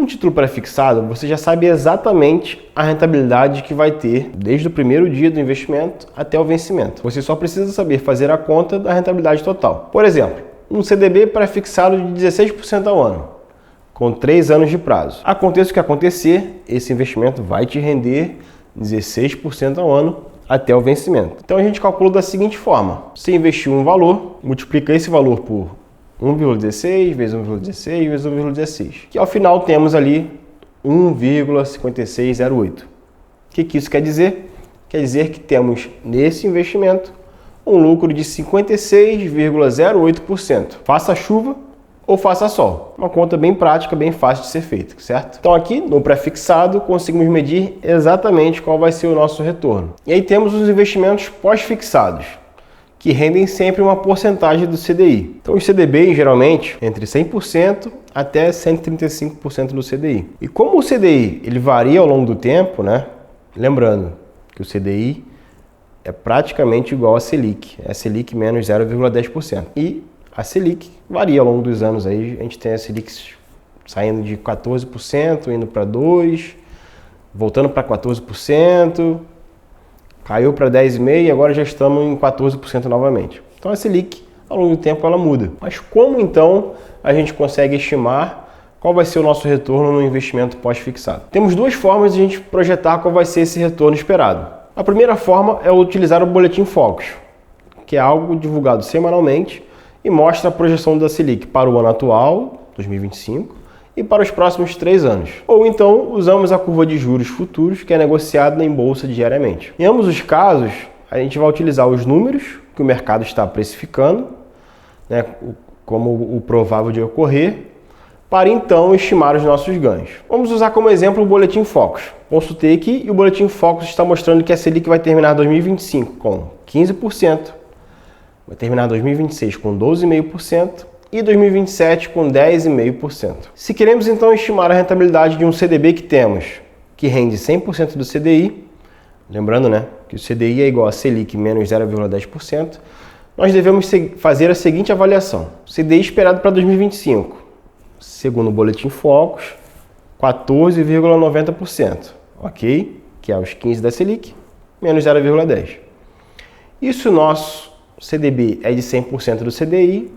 Um título pré-fixado, você já sabe exatamente a rentabilidade que vai ter desde o primeiro dia do investimento até o vencimento. Você só precisa saber fazer a conta da rentabilidade total. Por exemplo, um CDB pré-fixado de 16% ao ano, com 3 anos de prazo. Aconteça o que acontecer, esse investimento vai te render 16% ao ano até o vencimento. Então a gente calcula da seguinte forma: você investiu um valor, multiplica esse valor por 1,16 vezes 1,16 vezes 1,16, que ao final temos ali 1,5608. O que isso quer dizer? Quer dizer que temos nesse investimento um lucro de 56,08%. Faça chuva ou faça sol. Uma conta bem prática, bem fácil de ser feita, certo? Então aqui no pré-fixado conseguimos medir exatamente qual vai ser o nosso retorno. E aí temos os investimentos pós-fixados, que rendem sempre uma porcentagem do CDI. Então os CDBs geralmente entre 100% até 135% do CDI. E como o CDI ele varia ao longo do tempo, né? Lembrando que o CDI é praticamente igual a Selic, é a Selic menos 0,10%. E a Selic varia ao longo dos anos, aí a gente tem a Selic saindo de 14%, indo para 2%, voltando para 14%, caiu para 10,5% e agora já estamos em 14% novamente. Então a Selic, ao longo do tempo, ela muda. Mas como então a gente consegue estimar qual vai ser o nosso retorno no investimento pós-fixado? Temos duas formas de a gente projetar qual vai ser esse retorno esperado. A primeira forma é utilizar o Boletim Focus, que é algo divulgado semanalmente e mostra a projeção da Selic para o ano atual, 2025, e para os próximos 3 anos. Ou então usamos a curva de juros futuros, que é negociada em bolsa diariamente. Em ambos os casos, a gente vai utilizar os números que o mercado está precificando, né, como o provável de ocorrer, para então estimar os nossos ganhos. Vamos usar como exemplo o Boletim Focus. Consultei aqui e o Boletim Focus está mostrando que a Selic vai terminar 2025 com 15%, vai terminar 2026 com 12,5% e 2027 com 10,5%. Se queremos então estimar a rentabilidade de um CDB que temos, que rende 100% do CDI, lembrando, né, que o CDI é igual a Selic menos 0,10%, nós devemos fazer a seguinte avaliação. CDI esperado para 2025, segundo o Boletim Focus, 14,90%, ok? Que é os 15% da Selic, menos 0,10%. Isso nosso CDB é de 100% do CDI,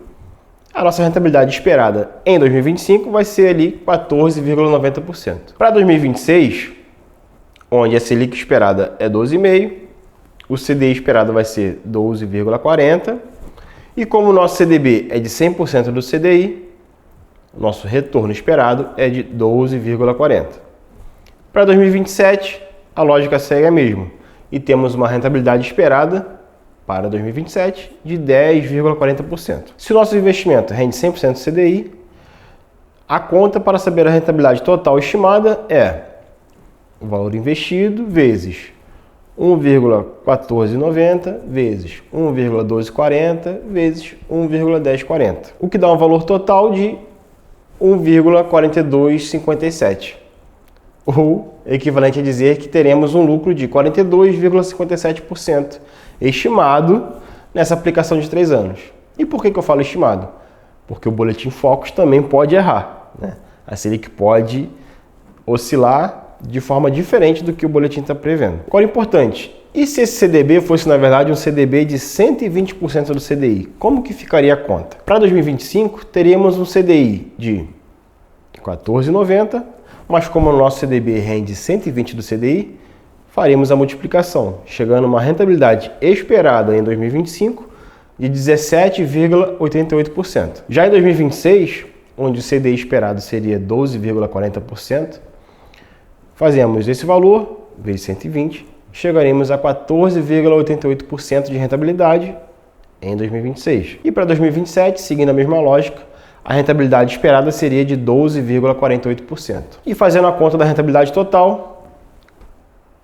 a nossa rentabilidade esperada em 2025 vai ser ali 14,90%. Para 2026, onde a Selic esperada é 12,5%, o CDI esperado vai ser 12,40%, e como o nosso CDB é de 100% do CDI, o nosso retorno esperado é de 12,40%. Para 2027, a lógica segue a mesma, e temos uma rentabilidade esperada para 2027 de 10,40%. Se o nosso investimento rende 100% do CDI, a conta para saber a rentabilidade total estimada é o valor investido vezes 1,1490 vezes 1,1240 vezes 1,1040, o que dá um valor total de 1,4257, ou equivalente a dizer que teremos um lucro de 42,57% estimado nessa aplicação de 3 anos. E por que eu falo estimado? Porque o Boletim Focus também pode errar, né? A Selic pode oscilar de forma diferente do que o boletim está prevendo. Agora, importante, e se esse CDB fosse, na verdade, um CDB de 120% do CDI? Como que ficaria a conta? Para 2025, teríamos um CDI de 14,90, mas como o nosso CDB rende 120% do CDI, faremos a multiplicação, chegando a uma rentabilidade esperada em 2025 de 17,88%. Já em 2026, onde o CDI esperado seria 12,40%, fazemos esse valor vezes 120, chegaremos a 14,88% de rentabilidade em 2026. E para 2027, seguindo a mesma lógica, a rentabilidade esperada seria de 12,48%. E fazendo a conta da rentabilidade total,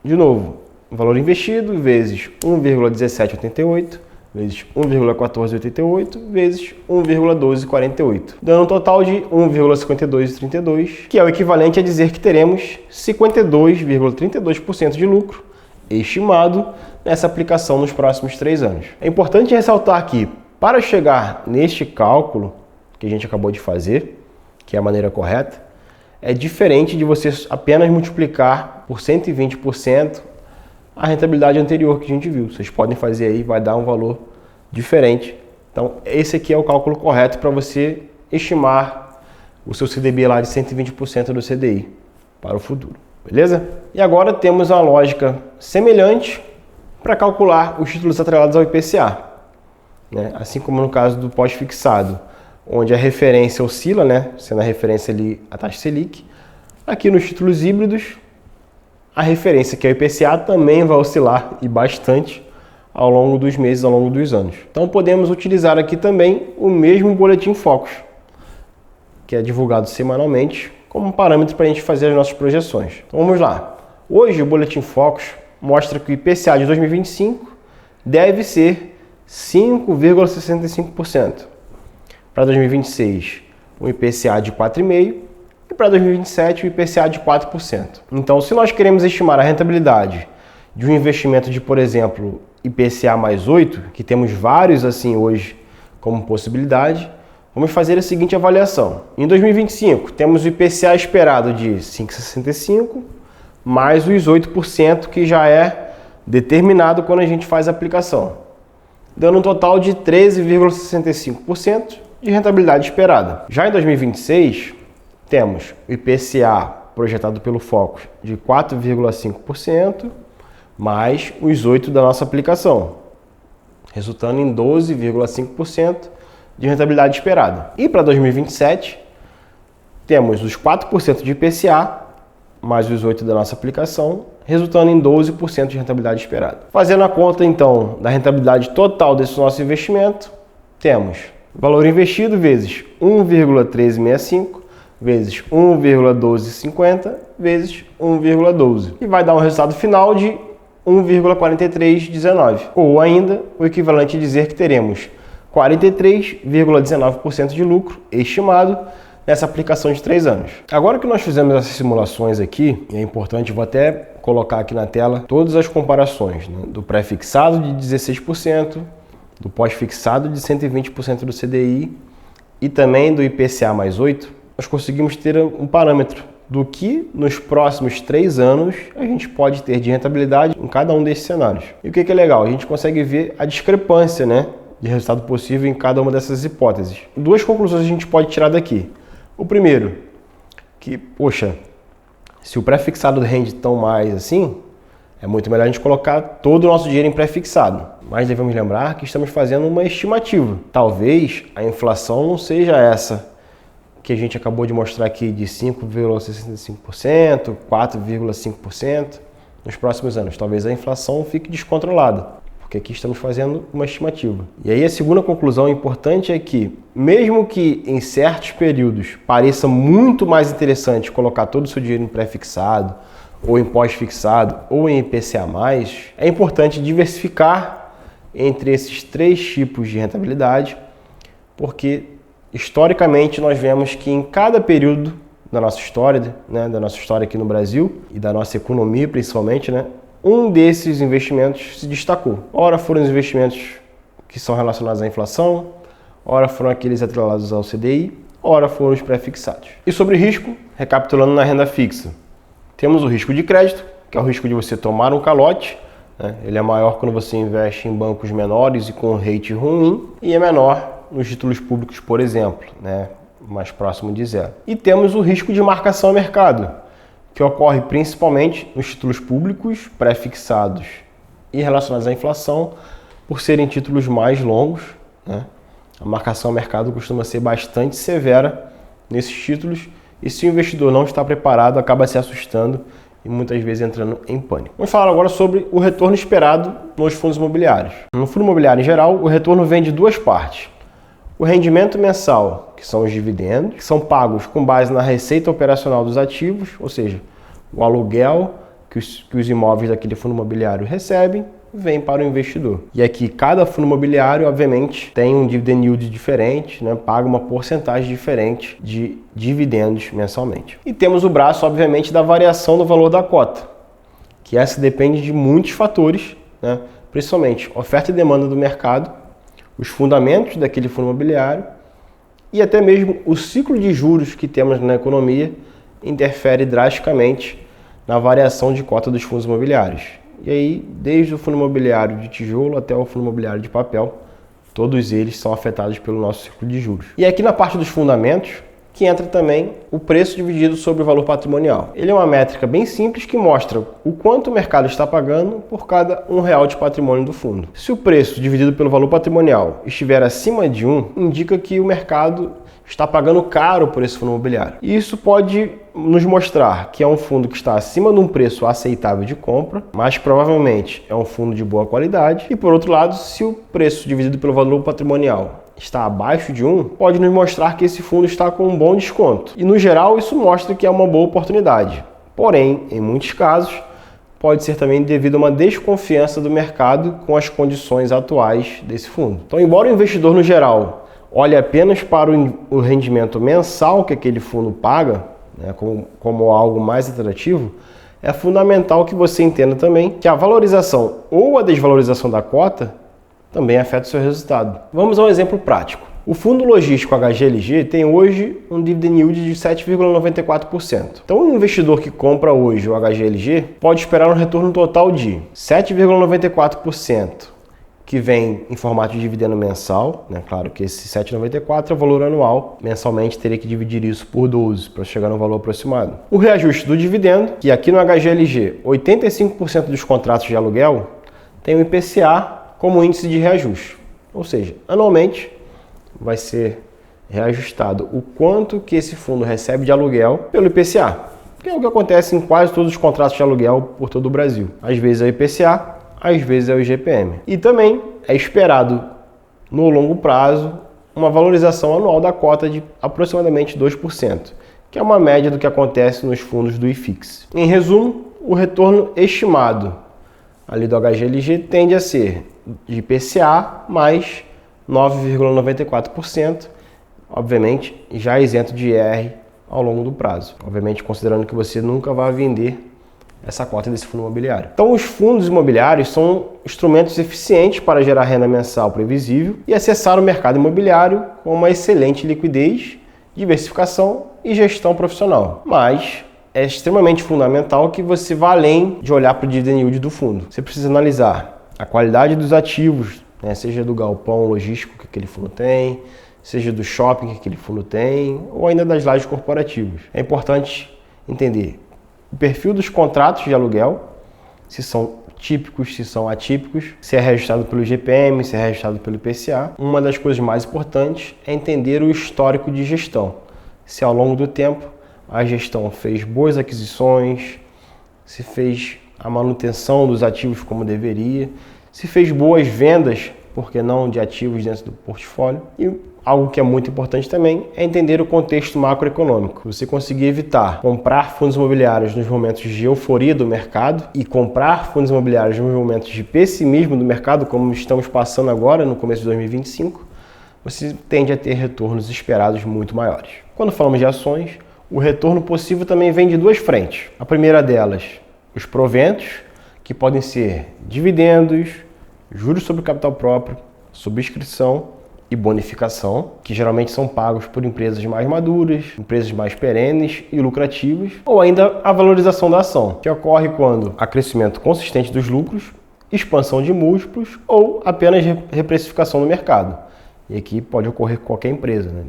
de novo, o valor investido vezes 1,1788 vezes 1,1488 vezes 1,1248, dando um total de 1,5232, que é o equivalente a dizer que teremos 52,32% de lucro estimado nessa aplicação nos próximos 3 anos. É importante ressaltar que, para chegar neste cálculo que a gente acabou de fazer, que é a maneira correta, é diferente de você apenas multiplicar por 120% a rentabilidade anterior que a gente viu. Vocês podem fazer aí, vai dar um valor diferente. Então, esse aqui é o cálculo correto para você estimar o seu CDB lá de 120% do CDI para o futuro, beleza? E agora temos uma lógica semelhante para calcular os títulos atrelados ao IPCA, né? Assim como no caso do pós-fixado, onde a referência oscila, né? Sendo a referência ali a taxa Selic. Aqui nos títulos híbridos, a referência, que é o IPCA, também vai oscilar e bastante ao longo dos meses, ao longo dos anos. Então podemos utilizar aqui também o mesmo boletim Focus, que é divulgado semanalmente, como parâmetro para a gente fazer as nossas projeções. Então vamos lá. Hoje o boletim Focus mostra que o IPCA de 2025 deve ser 5,65%. Para 2026, o IPCA de 4,5%. E para 2027, o IPCA de 4%. Então, se nós queremos estimar a rentabilidade de um investimento de, por exemplo, IPCA mais 8, que temos vários assim hoje como possibilidade, vamos fazer a seguinte avaliação. Em 2025, temos o IPCA esperado de 5,65, mais os 8% que já é determinado quando a gente faz a aplicação, dando um total de 13,65% de rentabilidade esperada. Já em 2026, temos o IPCA projetado pelo Focus de 4,5%, mais os 8% da nossa aplicação, resultando em 12,5% de rentabilidade esperada. E para 2027, temos os 4% de IPCA, mais os 8% da nossa aplicação, resultando em 12% de rentabilidade esperada. Fazendo a conta, então, da rentabilidade total desse nosso investimento, temos valor investido vezes 1,1365, vezes 1,1250, vezes 1,12. E vai dar um resultado final de 1,4319. Ou ainda, o equivalente a dizer que teremos 43,19% de lucro estimado nessa aplicação de 3 anos. Agora que nós fizemos essas simulações aqui, é importante, vou até colocar aqui na tela todas as comparações, né, do pré-fixado de 16%, do pós-fixado de 120% do CDI e também do IPCA mais 8%, nós conseguimos ter um parâmetro do que nos próximos 3 anos a gente pode ter de rentabilidade em cada um desses cenários. E o que é legal? A gente consegue ver a discrepância, né, de resultado possível em cada uma dessas hipóteses. 2 conclusões a gente pode tirar daqui. O primeiro, que, poxa, se o pré-fixado rende tão mais assim, é muito melhor a gente colocar todo o nosso dinheiro em pré-fixado. Mas devemos lembrar que estamos fazendo uma estimativa. Talvez a inflação não seja essa que a gente acabou de mostrar aqui de 5,65%, 4,5% nos próximos anos. Talvez a inflação fique descontrolada, porque aqui estamos fazendo uma estimativa. E aí a segunda conclusão importante é que, mesmo que em certos períodos pareça muito mais interessante colocar todo o seu dinheiro em pré-fixado, ou em pós-fixado, ou em IPCA+, é importante diversificar entre esses 3 tipos de rentabilidade, porque historicamente nós vemos que em cada período da nossa história, né, da nossa história aqui no Brasil e da nossa economia principalmente, né, um desses investimentos se destacou. Ora foram os investimentos que são relacionados à inflação, ora foram aqueles atrelados ao CDI, ora foram os pré-fixados. E sobre risco, recapitulando na renda fixa, temos o risco de crédito, que é o risco de você tomar um calote, né? Ele é maior quando você investe em bancos menores e com rate ruim, e é menor nos títulos públicos, por exemplo, né? Mais próximo de zero. E temos o risco de marcação a mercado, que ocorre principalmente nos títulos públicos pré-fixados e relacionados à inflação, por serem títulos mais longos, né? A marcação a mercado costuma ser bastante severa nesses títulos, e se o investidor não está preparado, acaba se assustando e muitas vezes entrando em pânico. Vamos falar agora sobre o retorno esperado nos fundos imobiliários. No fundo imobiliário em geral, o retorno vem de 2 partes. O rendimento mensal, que são os dividendos, que são pagos com base na receita operacional dos ativos, ou seja, o aluguel que os imóveis daquele fundo imobiliário recebem, vem para o investidor. E aqui cada fundo imobiliário, obviamente, tem um dividend yield diferente, né? Paga uma porcentagem diferente de dividendos mensalmente. E temos o braço, obviamente, da variação do valor da cota, que essa depende de muitos fatores, né? Principalmente oferta e demanda do mercado, os fundamentos daquele fundo imobiliário e até mesmo o ciclo de juros que temos na economia interfere drasticamente na variação de cota dos fundos imobiliários. E aí, desde o fundo imobiliário de tijolo até o fundo imobiliário de papel, todos eles são afetados pelo nosso ciclo de juros. E aqui na parte dos fundamentos, que entra também o preço dividido sobre o valor patrimonial. Ele é uma métrica bem simples que mostra o quanto o mercado está pagando por cada R$1 de patrimônio do fundo. Se o preço dividido pelo valor patrimonial estiver acima de 1, indica que o mercado está pagando caro por esse fundo imobiliário. E isso pode nos mostrar que é um fundo que está acima de um preço aceitável de compra, mas provavelmente é um fundo de boa qualidade. E por outro lado, se o preço dividido pelo valor patrimonial está abaixo de 1, pode nos mostrar que esse fundo está com um bom desconto. E no geral, isso mostra que é uma boa oportunidade. Porém, em muitos casos, pode ser também devido a uma desconfiança do mercado com as condições atuais desse fundo. Então, embora o investidor no geral olhe apenas para o rendimento mensal que aquele fundo paga, né, como algo mais atrativo, é fundamental que você entenda também que a valorização ou a desvalorização da cota também afeta o seu resultado. Vamos a um exemplo prático. O fundo logístico HGLG tem hoje um dividend yield de 7,94%. Então, um investidor que compra hoje o HGLG pode esperar um retorno total de 7,94%, que vem em formato de dividendo mensal, né? Claro que esse 7,94 é o valor anual. Mensalmente teria que dividir isso por 12 para chegar no valor aproximado. O reajuste do dividendo, que aqui no HGLG, 85% dos contratos de aluguel tem o IPCA como índice de reajuste. Ou seja, anualmente vai ser reajustado o quanto que esse fundo recebe de aluguel pelo IPCA, que é o que acontece em quase todos os contratos de aluguel por todo o Brasil. Às vezes é o IPCA, às vezes é o IGPM. E também é esperado, no longo prazo, uma valorização anual da cota de aproximadamente 2%, que é uma média do que acontece nos fundos do IFIX. Em resumo, o retorno estimado ali do HGLG tende a ser de IPCA mais 9,94%, obviamente já isento de IR ao longo do prazo. Obviamente considerando que você nunca vai vender essa cota desse fundo imobiliário. Então, os fundos imobiliários são instrumentos eficientes para gerar renda mensal previsível e acessar o mercado imobiliário com uma excelente liquidez, diversificação e gestão profissional. Mas é extremamente fundamental que você vá além de olhar para o dividend yield do fundo. Você precisa analisar a qualidade dos ativos, né, seja do galpão logístico que aquele fundo tem, seja do shopping que aquele fundo tem, ou ainda das lajes corporativas. É importante entender o perfil dos contratos de aluguel, se são típicos, se são atípicos, se é registrado pelo IGPM, se é registrado pelo IPCA. Uma das coisas mais importantes é entender o histórico de gestão. Se ao longo do tempo a gestão fez boas aquisições, se fez a manutenção dos ativos como deveria, se fez boas vendas, por que não, de ativos dentro do portfólio. E algo que é muito importante também é entender o contexto macroeconômico. Você conseguir evitar comprar fundos imobiliários nos momentos de euforia do mercado e comprar fundos imobiliários nos momentos de pessimismo do mercado, como estamos passando agora no começo de 2025, você tende a ter retornos esperados muito maiores. Quando falamos de ações, o retorno possível também vem de duas frentes. A primeira delas, os proventos, que podem ser dividendos, juros sobre o capital próprio, subscrição e bonificação, que geralmente são pagos por empresas mais maduras, empresas mais perenes e lucrativas, ou ainda a valorização da ação, que ocorre quando há crescimento consistente dos lucros, expansão de múltiplos ou apenas reprecificação no mercado. E aqui pode ocorrer com qualquer empresa, né?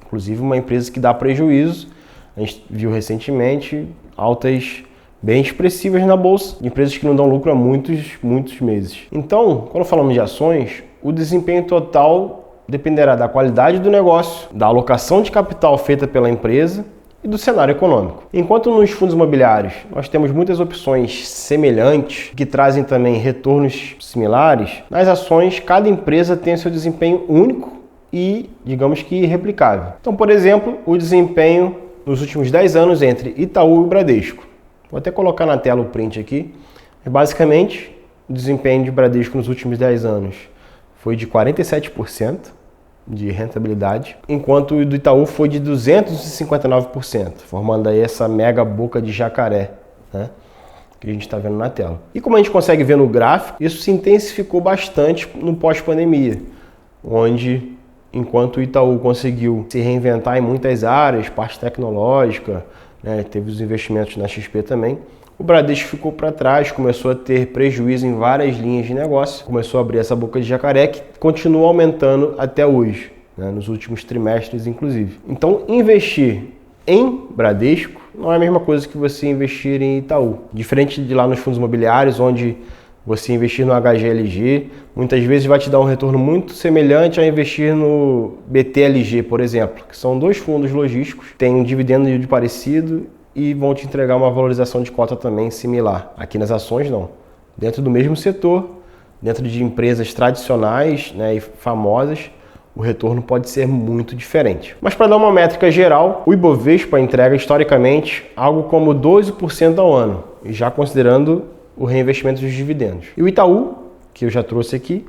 Inclusive uma empresa que dá prejuízo. A gente viu recentemente altas bem expressivas na bolsa, de empresas que não dão lucro há muitos meses. Então, quando falamos de ações, o desempenho total dependerá da qualidade do negócio, da alocação de capital feita pela empresa e do cenário econômico. Enquanto nos fundos imobiliários nós temos muitas opções semelhantes que trazem também retornos similares, nas ações cada empresa tem seu desempenho único e, digamos que, irreplicável. Então, por exemplo, o desempenho nos últimos 10 anos entre Itaú e Bradesco. Vou até colocar na tela o print aqui. Mas basicamente, o desempenho de Bradesco nos últimos 10 anos foi de 47% de rentabilidade, enquanto o do Itaú foi de 259%, formando aí essa mega boca de jacaré, né, que a gente está vendo na tela. E como a gente consegue ver no gráfico, isso se intensificou bastante no pós-pandemia, onde enquanto o Itaú conseguiu se reinventar em muitas áreas, parte tecnológica, né? Teve os investimentos na XP também. O Bradesco ficou para trás, começou a ter prejuízo em várias linhas de negócio, começou a abrir essa boca de jacaré que continua aumentando até hoje, né? Nos últimos trimestres inclusive. Então investir em Bradesco não é a mesma coisa que você investir em Itaú. Diferente de lá nos fundos imobiliários, onde você investir no HGLG, muitas vezes vai te dar um retorno muito semelhante a investir no BTLG, por exemplo, que são dois fundos logísticos, têm um dividendo yield parecido e vão te entregar uma valorização de cota também similar. Aqui nas ações não. Dentro do mesmo setor, dentro de empresas tradicionais, né, e famosas, o retorno pode ser muito diferente. Mas para dar uma métrica geral, o Ibovespa entrega historicamente algo como 12% ao ano, já considerando o reinvestimento dos dividendos. E o Itaú, que eu já trouxe aqui,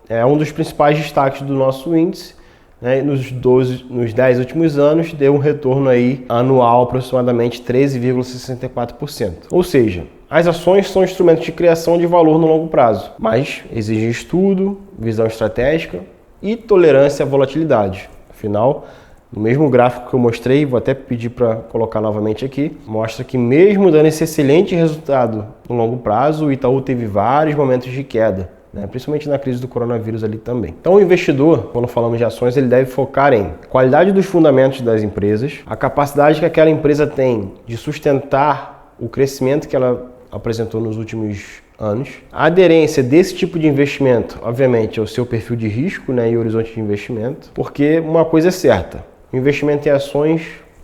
é um dos principais destaques do nosso índice, né? Nos 10 últimos anos deu um retorno aí anual aproximadamente 13,64%. Ou seja, as ações são instrumentos de criação de valor no longo prazo, mas exigem estudo, visão estratégica e tolerância à volatilidade. Afinal, no mesmo gráfico que eu mostrei, vou até pedir para colocar novamente aqui, mostra que mesmo dando esse excelente resultado no longo prazo, o Itaú teve vários momentos de queda, né? Principalmente na crise do coronavírus ali também. Então o investidor, quando falamos de ações, ele deve focar em qualidade dos fundamentos das empresas, a capacidade que aquela empresa tem de sustentar o crescimento que ela apresentou nos últimos anos. A aderência desse tipo de investimento, obviamente, ao seu perfil de risco, né, e horizonte de investimento, porque uma coisa é certa, o investimento em ações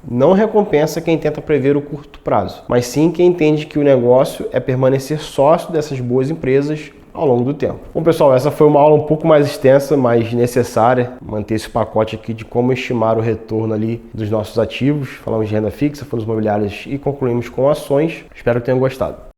não recompensa quem tenta prever o curto prazo, mas sim quem entende que o negócio é permanecer sócio dessas boas empresas ao longo do tempo. Bom, pessoal, essa foi uma aula um pouco mais extensa, mas necessária, manter esse pacote aqui de como estimar o retorno ali dos nossos ativos. Falamos de renda fixa, fundos imobiliários e concluímos com ações. Espero que tenham gostado.